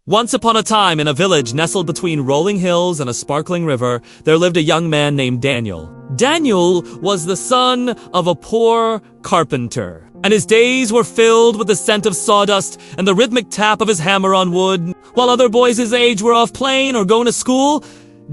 Once upon a time, in a village nestled between rolling hills and a sparkling river, there lived a young man named Daniel. Daniel was the son of a poor carpenter, and his days were filled with the scent of sawdust and the rhythmic tap of his hammer on wood. While other boys his age were off playing or going to school,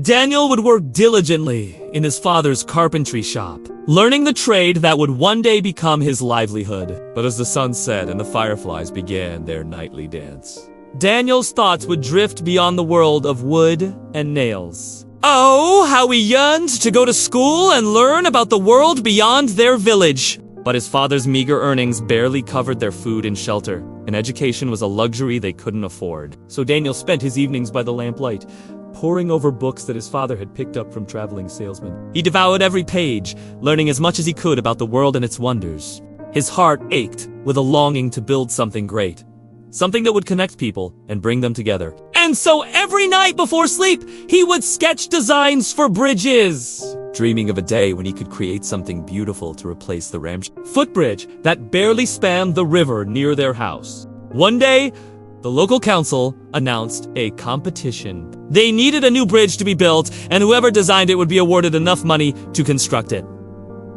Daniel would work diligently in his father's carpentry shop, learning the trade that would one day become his livelihood. But as the sun set and the fireflies began their nightly dance, Daniel's thoughts would drift beyond the world of wood and nails. Oh, how he yearned to go to school and learn about the world beyond their village. But his father's meager earnings barely covered their food and shelter, and education was a luxury they couldn't afford. So Daniel spent his evenings by the lamplight, poring over books that his father had picked up from traveling salesmen. He devoured every page, learning as much as he could about the world and its wonders. His heart ached with a longing to build something great. Something that would connect people and bring them together. And so every night before sleep, he would sketch designs for bridges, dreaming of a day when he could create something beautiful to replace the ramshackle footbridge that barely spanned the river near their house. One day, the local council announced a competition. They needed a new bridge to be built, and whoever designed it would be awarded enough money to construct it.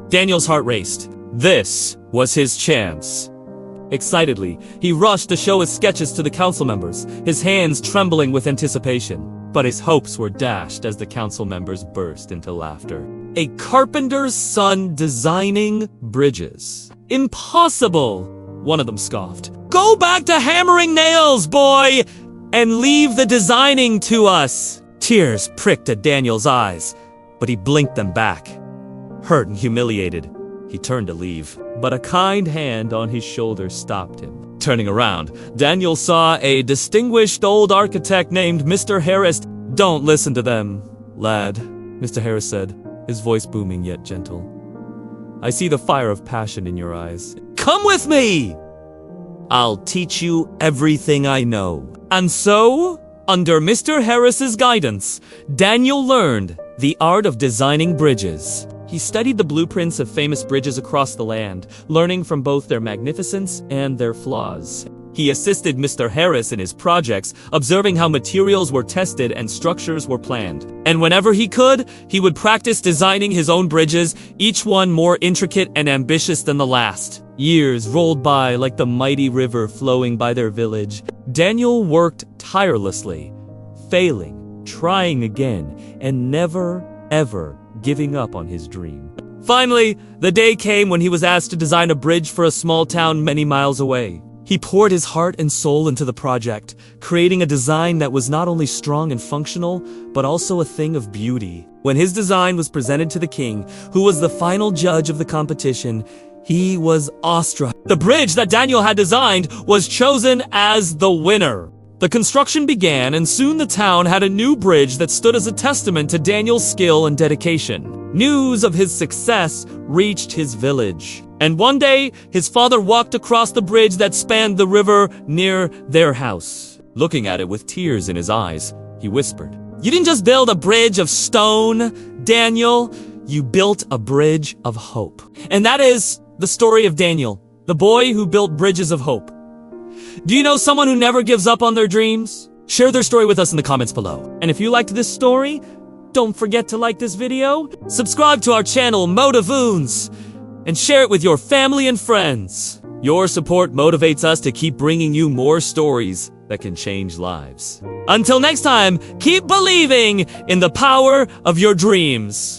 Daniel's heart raced. This was his chance. Excitedly, he rushed to show his sketches to the council members, his hands trembling with anticipation. But his hopes were dashed as the council members burst into laughter. A carpenter's son designing bridges. Impossible, one of them scoffed. Go back to hammering nails, boy, and leave the designing to us. Tears pricked at Daniel's eyes, but he blinked them back. Hurt and humiliated, he turned to leave, but a kind hand on his shoulder stopped him. Turning around, Daniel saw a distinguished old architect named Mr. Harris. Don't listen to them, lad, Mr. Harris said, his voice booming yet gentle. I see the fire of passion in your eyes. Come with me! I'll teach you everything I know. And so, under Mr. Harris's guidance, Daniel learned the art of designing bridges. He studied the blueprints of famous bridges across the land, learning from both their magnificence and their flaws. He assisted Mr. Harris in his projects, observing how materials were tested and structures were planned. And whenever he could, he would practice designing his own bridges, each one more intricate and ambitious than the last. Years rolled by like the mighty river flowing by their village. Daniel worked tirelessly, failing, trying again, and never, ever giving up on his dream. Finally, the day came when he was asked to design a bridge for a small town many miles away. He poured his heart and soul into the project, creating a design that was not only strong and functional, but also a thing of beauty. When his design was presented to the king, who was the final judge of the competition, he was awestruck. The bridge that Daniel had designed was chosen as the winner. The construction began, and soon the town had a new bridge that stood as a testament to Daniel's skill and dedication. News of his success reached his village. And one day, his father walked across the bridge that spanned the river near their house. Looking at it with tears in his eyes, he whispered, "You didn't just build a bridge of stone, Daniel. You built a bridge of hope." And that is the story of Daniel, the boy who built bridges of hope. Do you know someone who never gives up on their dreams? Share their story with us in the comments below. And if you liked this story, don't forget to like this video, subscribe to our channel Motivoons, and share it with your family and friends. Your support motivates us to keep bringing you more stories that can change lives. Until next time, keep believing in the power of your dreams.